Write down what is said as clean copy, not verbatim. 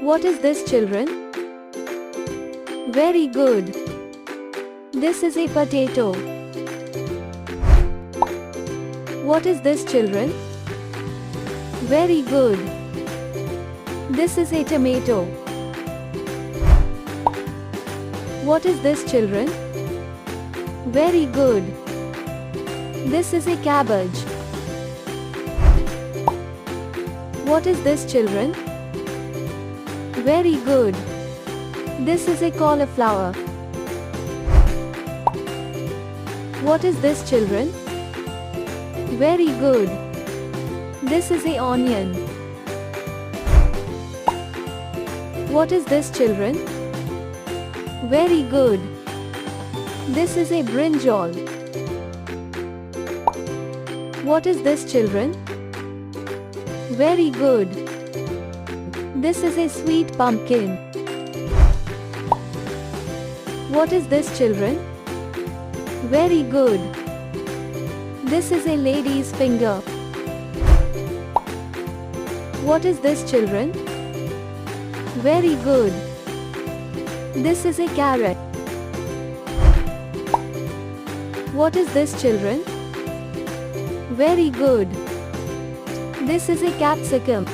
What is this, children? Very good. This is a potato. What is this, children? Very good. This is a tomato. What is this, children? Very good. This is a cabbage. What is this, children? Very good. This is a cauliflower. What is this, children? Very good. This is a onion. What is this, children? Very good. This is a brinjal. What is this, children? Very good. This is a sweet pumpkin. What is this, children? Very good. This is a lady's finger. What is this, children? Very good. This is a carrot. What is this, children? Very good. This is a capsicum.